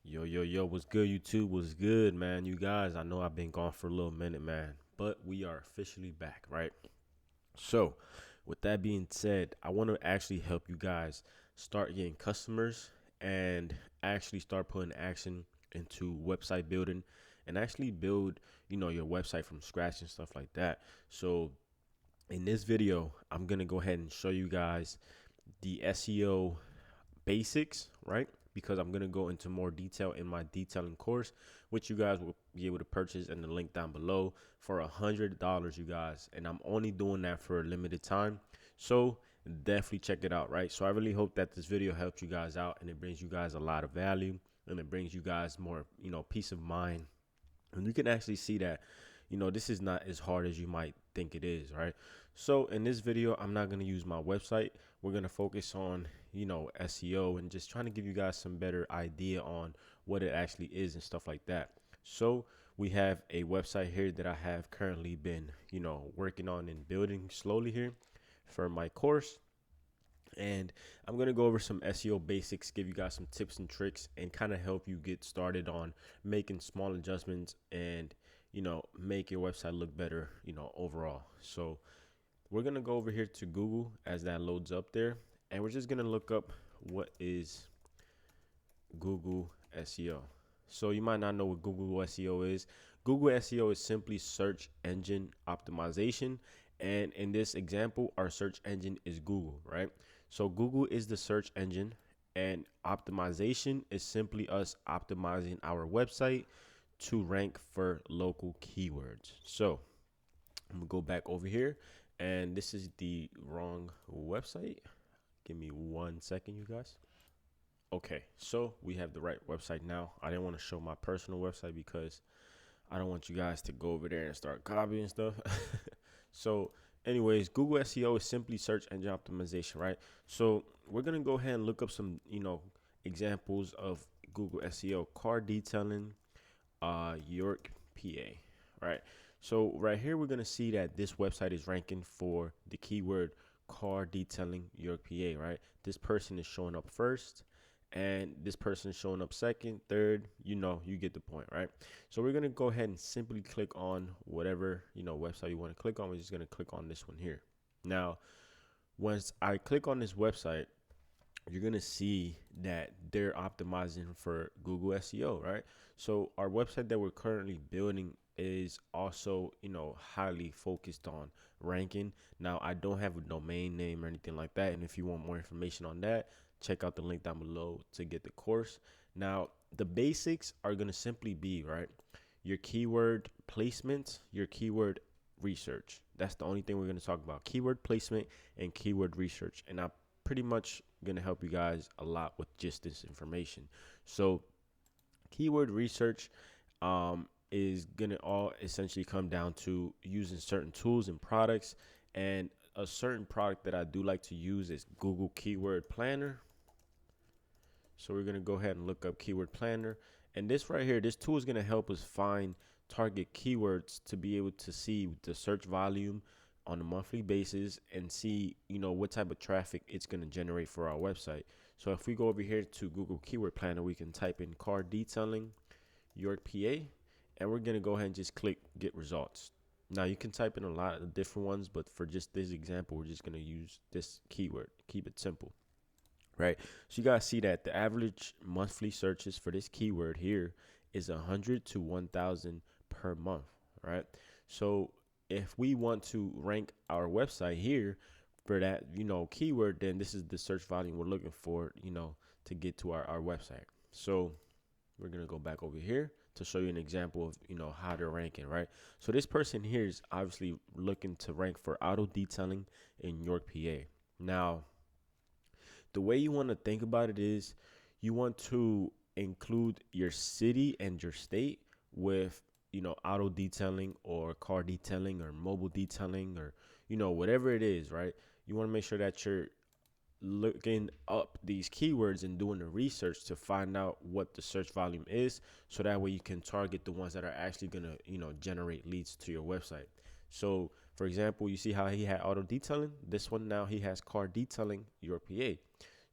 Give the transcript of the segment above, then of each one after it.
Yo, what's good, YouTube? What's good, man? You guys, I know I've been gone for a little minute, man, but we are officially back, right? So, with that being said, I want to actually help you guys start getting customers and actually start putting action into website building and actually build, your website from scratch and stuff like that. So, in this video, I'm going to go ahead and show you guys the SEO basics, right? Because I'm gonna go into more detail in my detailing course, which you guys will be able to purchase in the link down below for $100, you guys. And I'm only doing that for a limited time, so definitely check it out, right? So I really hope that this video helps you guys out and it brings you guys a lot of value and it brings you guys more, peace of mind. And you can actually see that, this is not as hard as you might think it is, right? So in this video, I'm not going to use my website. We're going to focus on, SEO and just trying to give you guys some better idea on what it actually is and stuff like that. So we have a website here that I have currently been, working on and building slowly here for my course. And I'm going to go over some SEO basics, give you guys some tips and tricks, and kind of help you get started on making small adjustments and, make your website look better, overall. So we're going to go over here to Google as that loads up there. And we're just going to look up what is Google SEO. So you might not know what Google SEO is. Google SEO is simply search engine optimization. And in this example, our search engine is Google, right? So Google is the search engine and optimization is simply us optimizing our website to rank for local keywords. So I'm gonna go back over here and this is the wrong website. Give me 1 second, you guys. Okay, so we have the right website now. I didn't want to show my personal website because I don't want you guys to go over there and start copying stuff. So anyways, Google SEO is simply search engine optimization, right? So we're going to go ahead and look up some, examples of Google SEO. Car detailing, York, PA, right? So right here, we're going to see that this website is ranking for the keyword car detailing, York, PA, right? This person is showing up first and this person is showing up second, third, you get the point, right? So we're going to go ahead and simply click on whatever, website you want to click on. We're just going to click on this one here. Now, once I click on this website, you're going to see that they're optimizing for Google SEO, right? So our website that we're currently building is also, highly focused on ranking. Now, I don't have a domain name or anything like that. And if you want more information on that, check out the link down below to get the course. Now, the basics are going to simply be, right, your keyword placement, your keyword research. That's the only thing we're going to talk about: keyword placement and keyword research. And I'm pretty much going to help you guys a lot with just this information. So keyword research is going to all essentially come down to using certain tools and products. And a certain product that I do like to use is Google Keyword Planner. So we're going to go ahead and look up Keyword Planner. And this right here, this tool is going to help us find target keywords to be able to see the search volume on a monthly basis and see, what type of traffic it's going to generate for our website. So if we go over here to Google Keyword Planner, we can type in car detailing, York, PA, and we're going to go ahead and just click get results. Now you can type in a lot of different ones, but for just this example, we're just going to use this keyword. Keep it simple. Right. So you guys see that the average monthly searches for this keyword here is 100 to 1,000 per month. Right. So if we want to rank our website here for that, keyword, then this is the search volume we're looking for, to get to our website. So we're going to go back over here to show you an example of, how they're ranking. Right. So this person here is obviously looking to rank for auto detailing in York, PA. Now, the way you want to think about it is you want to include your city and your state with, auto detailing or car detailing or mobile detailing or, whatever it is, right? You want to make sure that you're looking up these keywords and doing the research to find out what the search volume is. So that way you can target the ones that are actually going to, generate leads to your website. So, for example, you see how he had auto detailing. This one now he has car detailing, York, PA.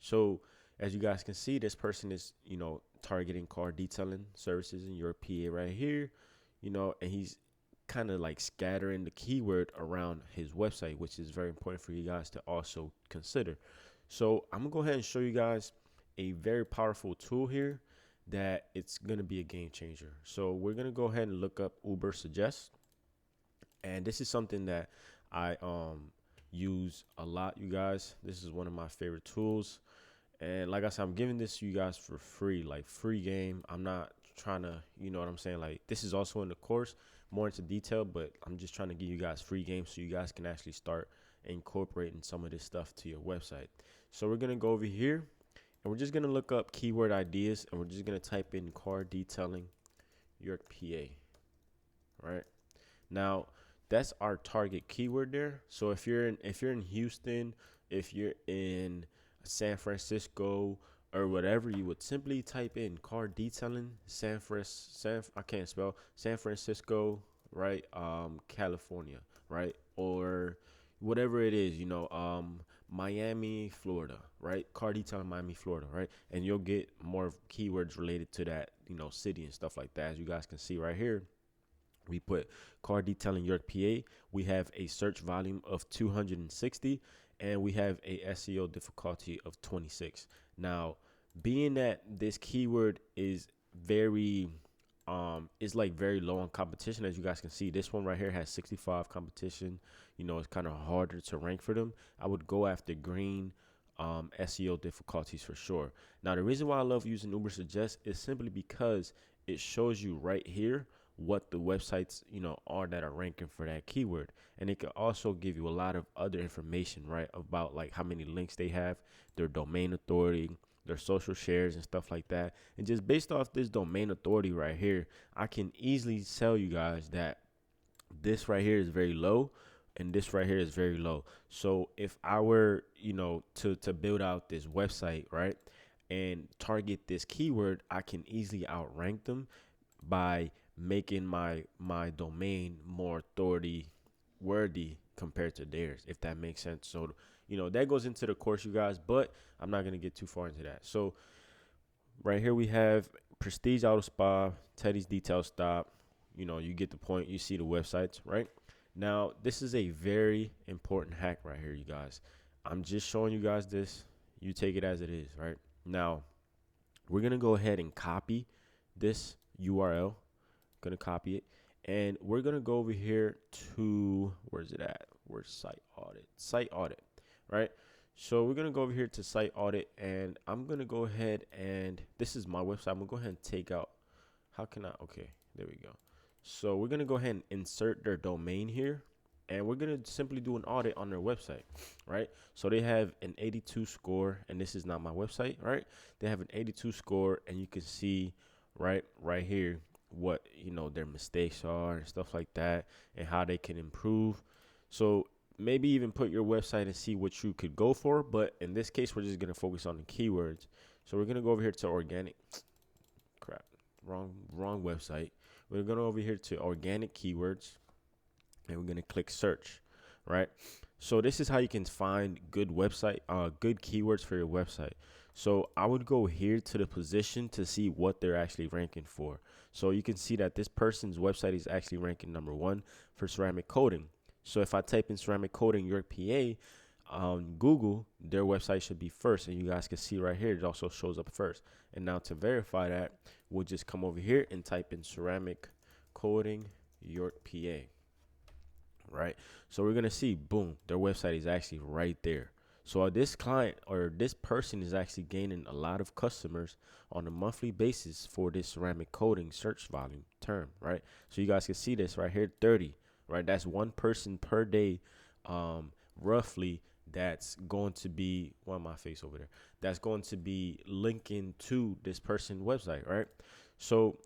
So, as you guys can see, this person is, targeting car detailing services in your PA right here, and he's kind of like scattering the keyword around his website, which is very important for you guys to also consider. So I'm gonna go ahead and show you guys a very powerful tool here that it's gonna be a game changer. So we're gonna go ahead and look up Uber Suggest, and this is something that I use a lot, you guys. This is one of my favorite tools. And like I said, I'm giving this to you guys for free, like free game. I'm not trying to, you know what I'm saying? Like, this is also in the course, more into detail, but I'm just trying to give you guys free game so you guys can actually start incorporating some of this stuff to your website. So we're going to go over here and we're just going to look up keyword ideas, and we're just going to type in car detailing York, PA, right? Now, that's our target keyword there. So if you're in Houston, if you're in San Francisco or whatever, you would simply type in car detailing San Francisco, right? California, right? Or whatever it is, Miami, Florida, right? Car detailing Miami, Florida, right? And you'll get more keywords related to that, city and stuff like that. As you guys can see right here, we put car detailing York, PA. We have a search volume of 260, and we have a SEO difficulty of 26. Now, being that this keyword is very very low on competition, as you guys can see, this one right here has 65 competition. It's kind of harder to rank for them. I would go after green SEO difficulties for sure. Now, the reason why I love using Uber Suggest is simply because it shows you right here what the websites are that are ranking for that keyword, and it can also give you a lot of other information, right, about like how many links they have, their domain authority, their social shares and stuff like that. And just based off this domain authority right here, I can easily tell you guys that this right here is very low and this right here is very low. So if I were to build out this website, right, and target this keyword, I can easily outrank them by making my domain more authority worthy compared to theirs, if that makes sense. So that goes into the course, you guys, but I'm not going to get too far into that. So right here we have Prestige Auto Spa, Teddy's Detail Stop. You get the point. You see the websites, right? Now, this is a very important hack right here, you guys. I'm just showing you guys this. You take it as it is, right? Now, we're going to go ahead and copy this URL. Gonna copy it, and we're gonna go over here to, where's it at? Where's site audit, right? So we're gonna go over here to site audit, and I'm gonna go ahead, and this is my website. I'm gonna go ahead and take out, okay, there we go. So we're gonna go ahead and insert their domain here, and we're gonna simply do an audit on their website, right? So they have an 82 score, and this is not my website, right? They have an 82 score, and you can see right here what their mistakes are and stuff like that, and how they can improve. So maybe even put your website and see what you could go for, but in this case we're just going to focus on the keywords. So we're going to go over here to organic wrong website. We're going to over here to organic keywords, and we're going to click search, right? So this is how you can find good keywords for your website. So I would go here to the position to see what they're actually ranking for. So you can see that this person's website is actually ranking #1 for ceramic coating. So if I type in ceramic coating York, PA on Google, their website should be first. And you guys can see right here, it also shows up first. And now to verify that, we'll just come over here and type in ceramic coating York, PA. Right. So we're going to see, boom, their website is actually right there. So this client or this person is actually gaining a lot of customers on a monthly basis for this ceramic coating search volume term, right? So you guys can see this right here, 30, right? That's one person per day, roughly, that's going to be, that's going to be linking to this person's website, right? So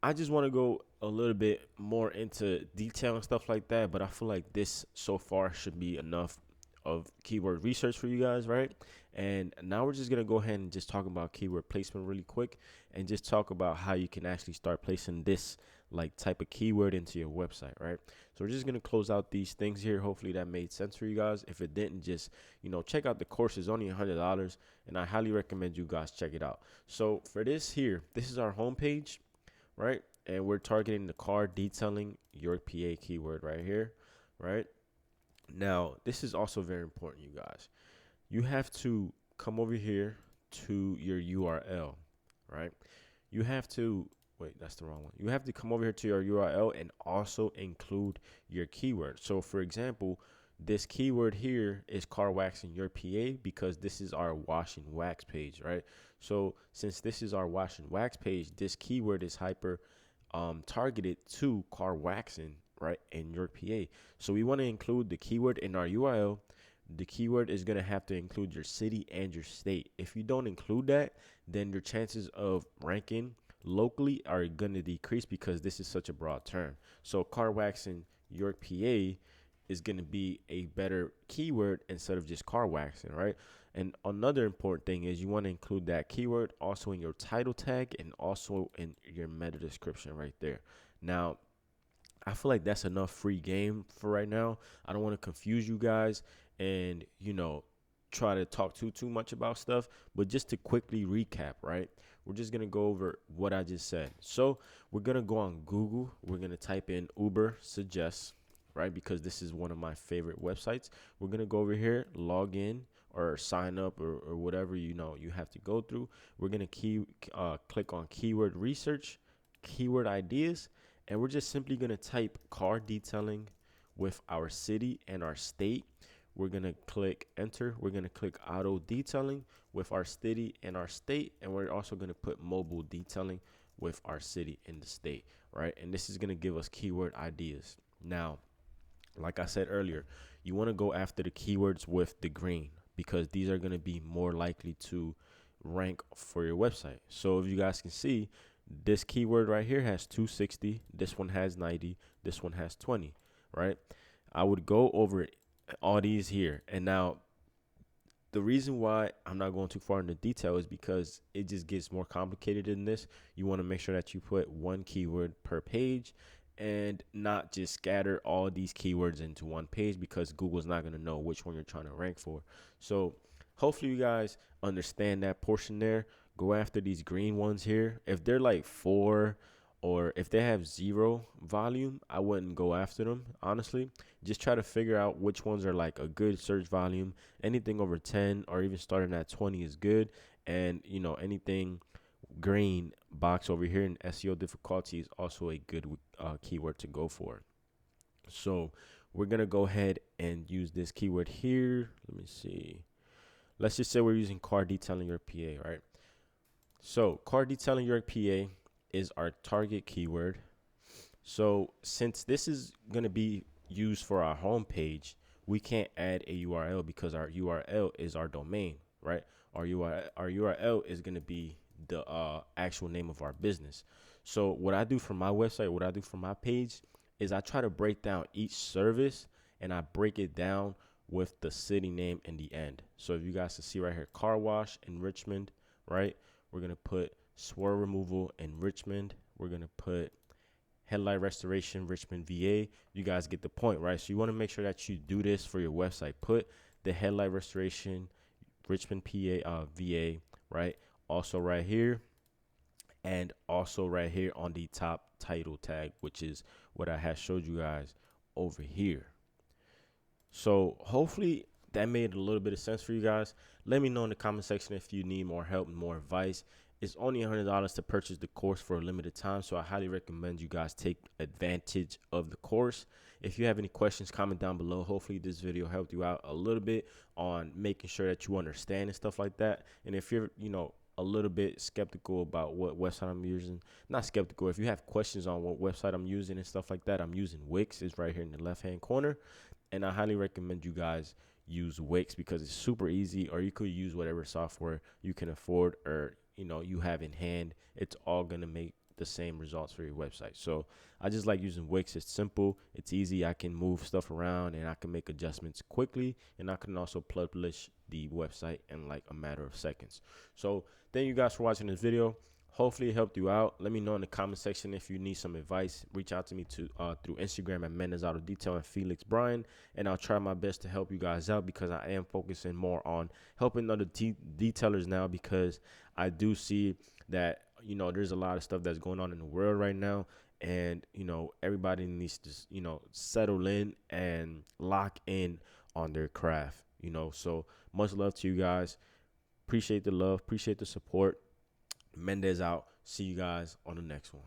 I just want to go a little bit more into detail and stuff like that, but I feel like this so far should be enough of keyword research for you guys, right? And now we're just gonna go ahead and just talk about keyword placement really quick, and just talk about how you can actually start placing this like type of keyword into your website, right? So we're just gonna close out these things here. Hopefully that made sense for you guys. If it didn't, just check out the course. It's only $100, and I highly recommend you guys check it out. So for this here, this is our homepage, right? And we're targeting the car detailing York, PA keyword right here, right? Now, this is also very important, you guys. You have to come over here to your URL, right? You have to, wait, that's the wrong one. You have to come over here to your URL and also include your keyword. So, for example, this keyword here is car wax in your PA because this is our wash and wax page, right? So, since this is our wash and wax page, this keyword is hyper targeted to car waxing, right, in your PA. So we want to include the keyword in our URL. The keyword is going to have to include your city and your state. If you don't include that, then your chances of ranking locally are going to decrease because this is such a broad term. So car waxing York, PA is going to be a better keyword instead of just car waxing, right? And another important thing is you want to include that keyword also in your title tag and also in your meta description right there. Now, I feel like that's enough free game for right now. I don't want to confuse you guys and, try to talk too much about stuff, but just to quickly recap, right? We're just going to go over what I just said. So we're going to go on Google. We're going to type in Uber suggests, right? Because this is one of my favorite websites. We're going to go over here, log in or sign up or whatever, you have to go through. We're going to click on keyword research, keyword ideas, and we're just simply going to type car detailing with our city and our state. We're going to click enter. We're going to click auto detailing with our city and our state. And we're also going to put mobile detailing with our city and the state, right? And this is going to give us keyword ideas. Now, like I said earlier, you want to go after the keywords with the green because these are going to be more likely to rank for your website. So if you guys can see, this keyword right here has 260. This one has 90. This one has 20, right? I would go over all these here. And now the reason why I'm not going too far into detail is because it just gets more complicated than this. You want to make sure that you put one keyword per page and not just scatter all these keywords into one page because Google's not going to know which one you're trying to rank for. So hopefully you guys understand that portion there. Go after these green ones here. If they're like 4 or if they have 0 volume, I wouldn't go after them, honestly. Just try to figure out which ones are like a good search volume. Anything over 10 or even starting at 20 is good. And, anything green box over here in SEO difficulty is also a good keyword to go for. So we're going to go ahead and use this keyword here. Let me see. Let's just say we're using car detailing your PA, right? So car detailing your PA is our target keyword. So since this is going to be used for our home page, we can't add a URL because our URL is our domain, right? Our URL is going to be the actual name of our business. So what I do for my website, what I do for my page is I try to break down each service and I break it down with the city name in the end. So if you guys can see right here, car wash in Richmond, right? We're going to put swerve removal in Richmond. We're going to put headlight restoration, Richmond, VA. You guys get the point, right? So you want to make sure that you do this for your website. Put the headlight restoration, Richmond, PA, VA, right? Also right here. And also right here on the top title tag, which is what I had showed you guys over here. So hopefully that made a little bit of sense for you guys. Let me know in the comment section if you need more help and more advice. It's only $100 to purchase the course for a limited time, so I highly recommend you guys take advantage of the course. If you have any questions, comment down below. Hopefully this video helped you out a little bit on making sure that you understand and stuff like that. And if you're, a little bit skeptical about what website I'm using, not skeptical, if you have questions on what website I'm using and stuff like that, I'm using Wix. It's right here in the left-hand corner. And I highly recommend you guys use Wix because it's super easy, or you could use whatever software you can afford or you have in hand. It's all going to make the same results for your website. So I just like using Wix. It's simple, it's easy. I can move stuff around and I can make adjustments quickly, and I can also publish the website in like a matter of seconds. So thank you guys for watching this video. Hopefully it helped you out. Let me know in the comment section if you need some advice. Reach out to me through Instagram at Mendez Auto Detail and Felix Bryan, and I'll try my best to help you guys out, because I am focusing more on helping other detailers now, because I do see that, you know, there's a lot of stuff that's going on in the world right now, and, you know, everybody needs to, you know, settle in and lock in on their craft, you know. So much love to you guys. Appreciate the love, appreciate the support. Mendez out. See you guys on the next one.